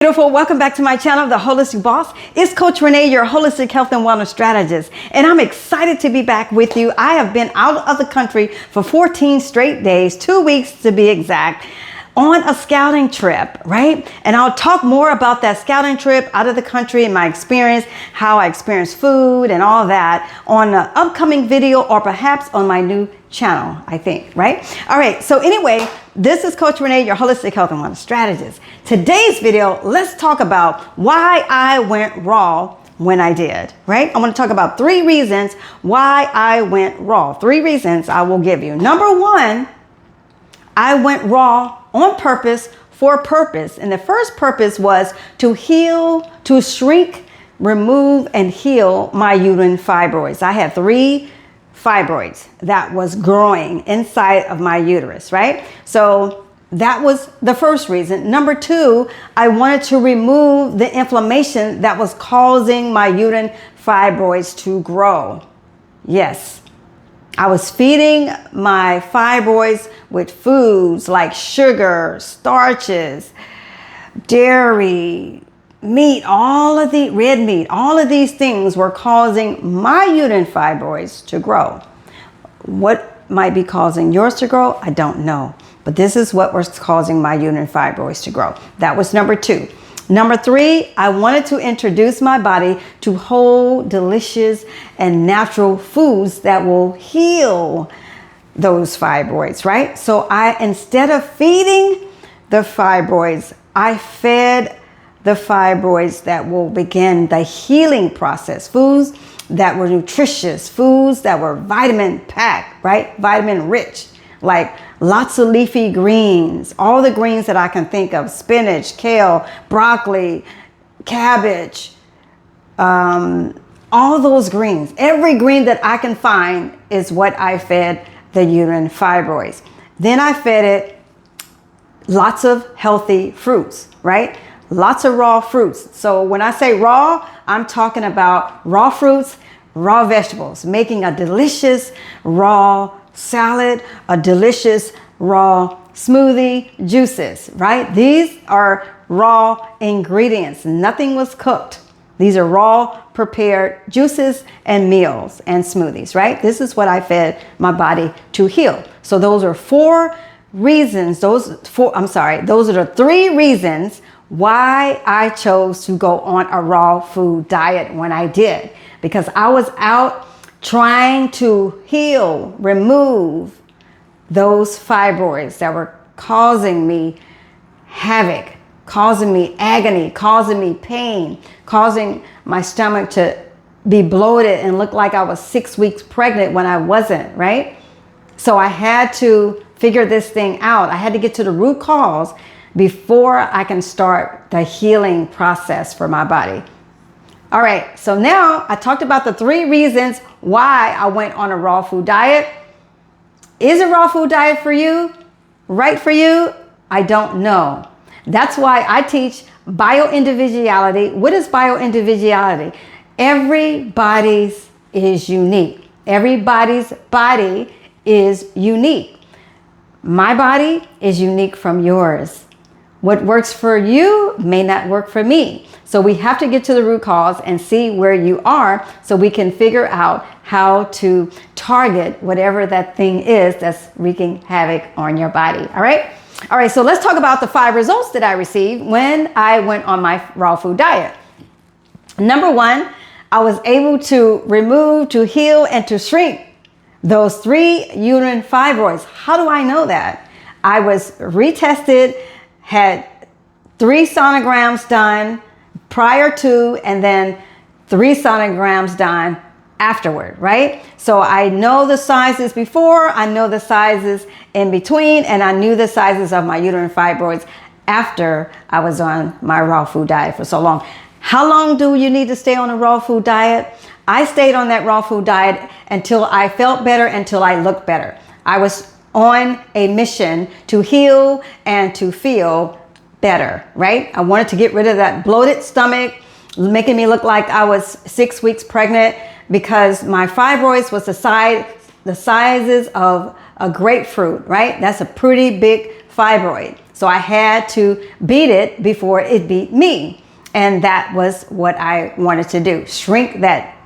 Beautiful. Welcome back to my channel, The Holistic Boss. It's Coach Renee, your holistic health and wellness strategist, and I'm excited to be back with you. I have been out of the country for 14 straight days, 2 weeks to be exact, on a scouting trip, right? And I'll talk more about that scouting trip out of the country and my experience, how I experienced food and all that on an upcoming video or perhaps on my new channel, I think, right? All right, so anyway, this is Coach Renee, your holistic health and wellness strategist. Today's video, let's talk about why I went raw when I did, right? I want to talk about 3 reasons why I went raw. 3 reasons I will give you. Number 1, I went raw on purpose for a purpose. And the first purpose was to heal, to shrink, remove, and heal my uterine fibroids. I had 3 fibroids that was growing inside of my uterus, right? So that was the first reason. Number 2, I wanted to remove the inflammation that was causing my uterine fibroids to grow. Yes, I was feeding my fibroids with foods like sugar, starches, dairy, meat, all of the red meat, all of these things were causing my uterine fibroids to grow. What might be causing yours to grow? I don't know. But this is what was causing my uterine fibroids to grow. That was number 2. Number 3, I wanted to introduce my body to whole, delicious, and natural foods that will heal those fibroids, right? So instead of feeding the fibroids, I fed the fibroids that will begin the healing process. Foods that were nutritious, foods that were vitamin packed, right? Vitamin rich, like lots of leafy greens, all the greens that I can think of: spinach, kale, broccoli, cabbage, all those greens. Every green that I can find is what I fed the uterine fibroids. Then I fed it lots of healthy fruits, right? Lots of raw fruits. So when I say raw, I'm talking about raw fruits, raw vegetables, making a delicious raw salad, a delicious raw smoothie, juices, right? These are raw ingredients. Nothing was cooked. These are raw prepared juices and meals and smoothies, right? This is what I fed my body to heal. So those are 4 reasons. Those are the 3 reasons why I chose to go on a raw food diet when I did, because I was out trying to heal, remove those fibroids that were causing me havoc, causing me agony, causing me pain, causing my stomach to be bloated and look like I was 6 weeks pregnant when I wasn't, right? So I had to figure this thing out. I had to get to the root cause before I can start the healing process for my body. All right, so now I talked about the 3 reasons why I went on a raw food diet. Is a raw food diet for you? Right for you? I don't know. That's why I teach bioindividuality. What is bioindividuality? Everybody's is unique. Everybody's body is unique. My body is unique from yours. What works for you may not work for me. So we have to get to the root cause and see where you are so we can figure out how to target whatever that thing is that's wreaking havoc on your body. All right? All right, so let's talk about the 5 results that I received when I went on my raw food diet. Number 1, I was able to remove, to heal, and to shrink those 3 uterine fibroids. How do I know that? I was retested, had 3 sonograms done prior to, and then 3 sonograms done afterward, right? So I know the sizes before, I know the sizes in between, and I knew the sizes of my uterine fibroids after I was on my raw food diet for so long. How long do you need to stay on a raw food diet? I stayed on that raw food diet until I felt better, until I looked better. I was on a mission to heal and to feel better, right? I wanted to get rid of that bloated stomach, making me look like I was 6 weeks pregnant, because my fibroids was the sizes of a grapefruit, right? That's a pretty big fibroid. So I had to beat it before it beat me. And that was what I wanted to do, shrink that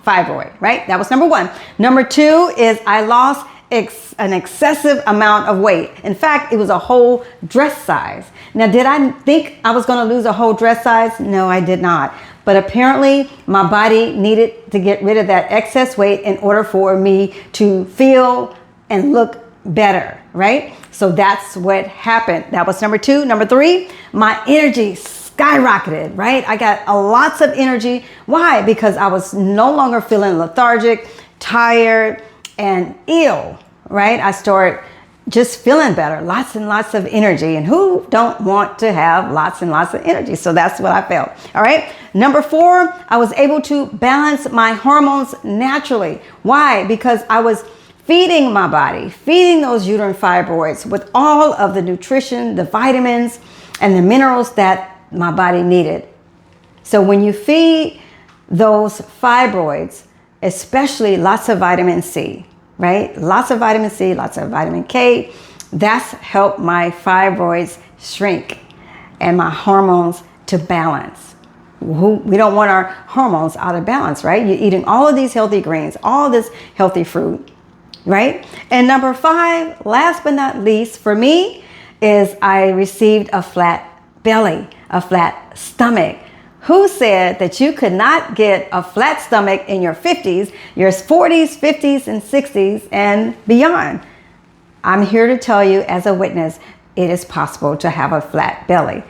fibroid, right? That was number one. Number two is I lost an excessive amount of weight. In fact, it was a whole dress size. Now, did I think I was going to lose a whole dress size? No, I did not. But apparently my body needed to get rid of that excess weight in order for me to feel and look better, right? So that's what happened. That was number two. Number three, my energy skyrocketed, right? I got lots of energy. Why? Because I was no longer feeling lethargic, tired, and ill, right? I started just feeling better, lots and lots of energy. And who don't want to have lots and lots of energy? So that's what I felt. All right. Number four, I was able to balance my hormones naturally. Why? Because I was feeding my body, feeding those uterine fibroids with all of the nutrition, the vitamins, and the minerals that my body needed. So when you feed those fibroids, especially lots of vitamin C, right? Lots of vitamin C, lots of vitamin K. That's helped my fibroids shrink and my hormones to balance. We don't want our hormones out of balance, right? You're eating all of these healthy greens, all this healthy fruit, right? And number five, last but not least for me, is I received a flat belly, a flat stomach. Who said that you could not get a flat stomach in your 50s, your 40s, 50s, and 60s, and beyond? I'm here to tell you as a witness, it is possible to have a flat belly.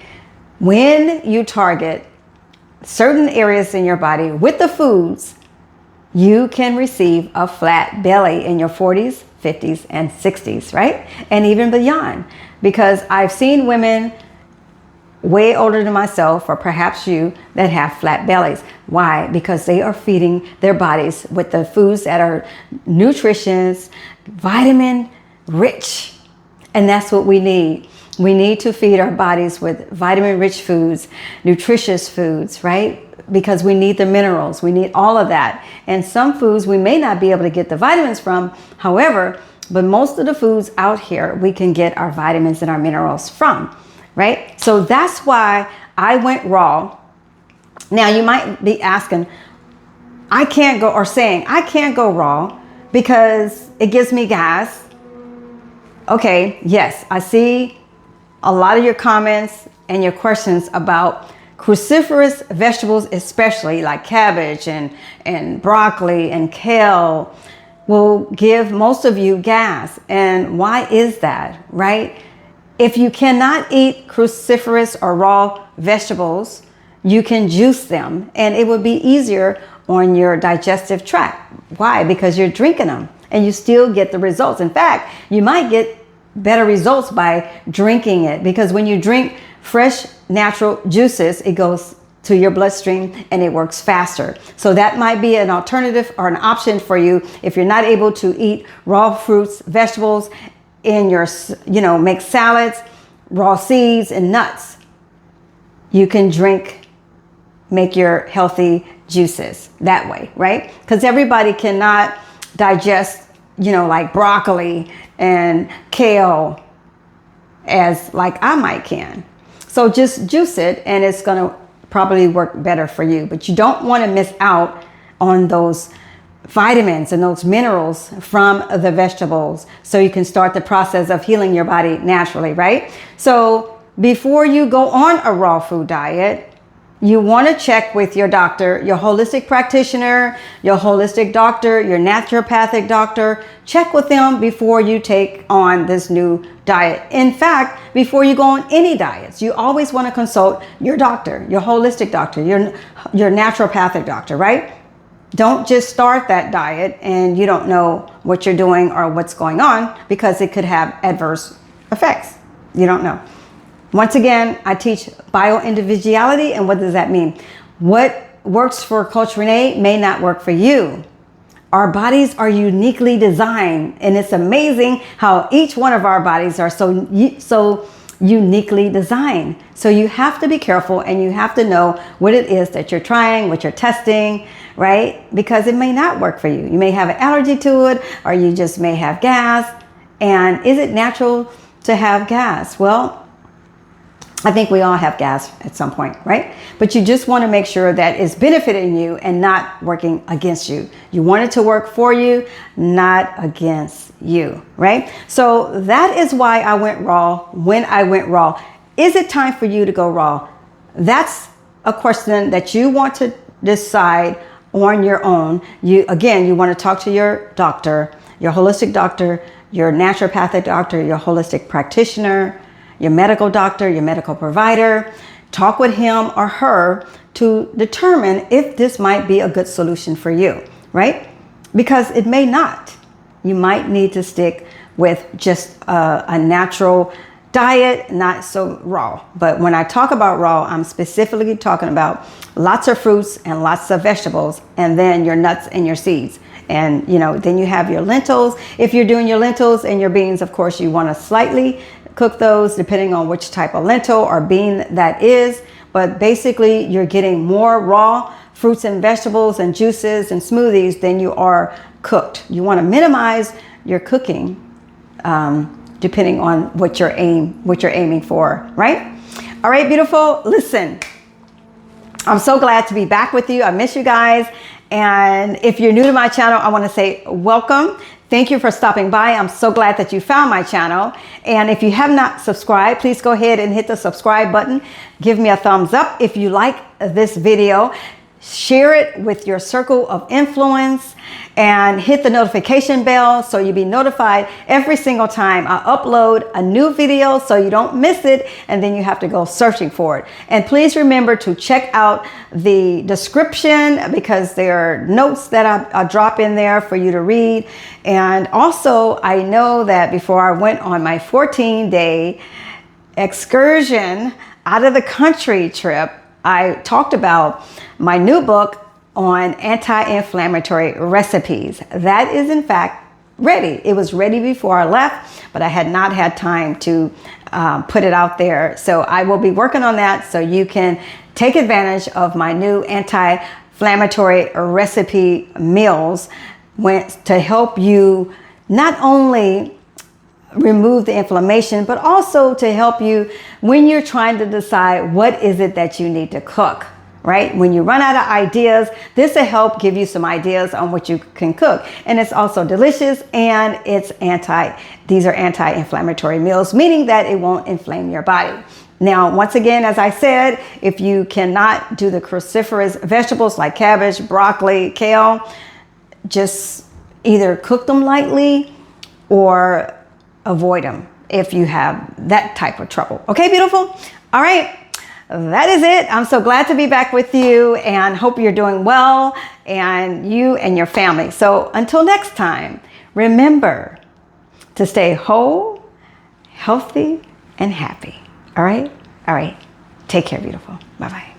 When you target certain areas in your body with the foods, you can receive a flat belly in your 40s, 50s, and 60s, right? And even beyond. Because I've seen women way older than myself, or perhaps you, that have flat bellies. Why? Because they are feeding their bodies with the foods that are nutritious, vitamin rich. And that's what we need. We need to feed our bodies with vitamin rich foods, nutritious foods, right? Because we need the minerals. We need all of that. And some foods we may not be able to get the vitamins from. However, but most of the foods out here, we can get our vitamins and our minerals from. Right? So that's why I went raw. Now you might be asking, I can't go raw because it gives me gas. Okay, yes, I see a lot of your comments and your questions about cruciferous vegetables, especially like cabbage and broccoli and kale, will give most of you gas. And why is that, right? If you cannot eat cruciferous or raw vegetables, you can juice them and it would be easier on your digestive tract. Why? Because you're drinking them and you still get the results. In fact, you might get better results by drinking it, because when you drink fresh, natural juices, it goes to your bloodstream and it works faster. So that might be an alternative or an option for you if you're not able to eat raw fruits, vegetables, in your, make salads, raw seeds and nuts. You can make your healthy juices that way, right? Because everybody cannot digest, like broccoli and kale as like I might can. So just juice it and it's going to probably work better for you. But you don't want to miss out on those vitamins and those minerals from the vegetables, so you can start the process of healing your body naturally, right? So before you go on a raw food diet, you want to check with your doctor, your holistic practitioner, your holistic doctor, your naturopathic doctor. Check with them before you take on this new diet. In fact, before you go on any diets, you always want to consult your doctor, your holistic doctor, your naturopathic doctor, right? Don't just start that diet and you don't know what you're doing or what's going on, because it could have adverse effects. You don't know. Once again, I teach bio-individuality. And what does that mean? What works for Coach Renee may not work for you. Our bodies are uniquely designed, and it's amazing how each one of our bodies are so uniquely designed. So you have to be careful and you have to know what it is that you're trying, what you're testing, right? Because it may not work for you. You may have an allergy to it, or you just may have gas. And is it natural to have gas? Well, I think we all have gas at some point, right? But you just want to make sure that it's benefiting you and not working against you. You want it to work for you, not against you, right? So that is why I went raw when I went raw. Is it time for you to go raw? That's a question that you want to decide on your own. You want to talk to your doctor, your holistic doctor, your naturopathic doctor, your holistic practitioner, your medical doctor, your medical provider. Talk with him or her to determine if this might be a good solution for you, right? Because it may not. You might need to stick with just a natural diet, not so raw. But when I talk about raw, I'm specifically talking about lots of fruits and lots of vegetables, and then your nuts and your seeds. And, then you have your lentils. If you're doing your lentils and your beans, of course, you want to slightly cook those depending on which type of lentil or bean that is. But basically, you're getting more raw fruits and vegetables and juices and smoothies than you are cooked. You want to minimize your cooking depending on what you're aiming for, right? All right, beautiful. Listen, I'm so glad to be back with you. I miss you guys. And if you're new to my channel, I want to say welcome. Thank you for stopping by. I'm so glad that you found my channel. And if you have not subscribed, please go ahead and hit the subscribe button. Give me a thumbs up if you like this video. Share it with your circle of influence and hit the notification bell so you'll be notified every single time I upload a new video so you don't miss it and then you have to go searching for it. And please remember to check out the description because there are notes that I drop in there for you to read. And also, I know that before I went on my 14-day excursion out of the country trip, I talked about my new book on anti-inflammatory recipes. That is in fact ready. It was ready before I left, but I had not had time to put it out there. So I will be working on that so you can take advantage of my new anti-inflammatory recipe meals to help you not only remove the inflammation, but also to help you when you're trying to decide what is it that you need to cook, right? When you run out of ideas, this will help give you some ideas on what you can cook. And it's also delicious and these are anti-inflammatory meals, meaning that it won't inflame your body. Now, once again, as I said, if you cannot do the cruciferous vegetables like cabbage, broccoli, kale, just either cook them lightly or avoid them if you have that type of trouble. Okay, beautiful? All right, that is it. I'm so glad to be back with you and hope you're doing well and you and your family. So until next time, remember to stay whole, healthy, and happy. All right? All right. Take care, beautiful. Bye-bye.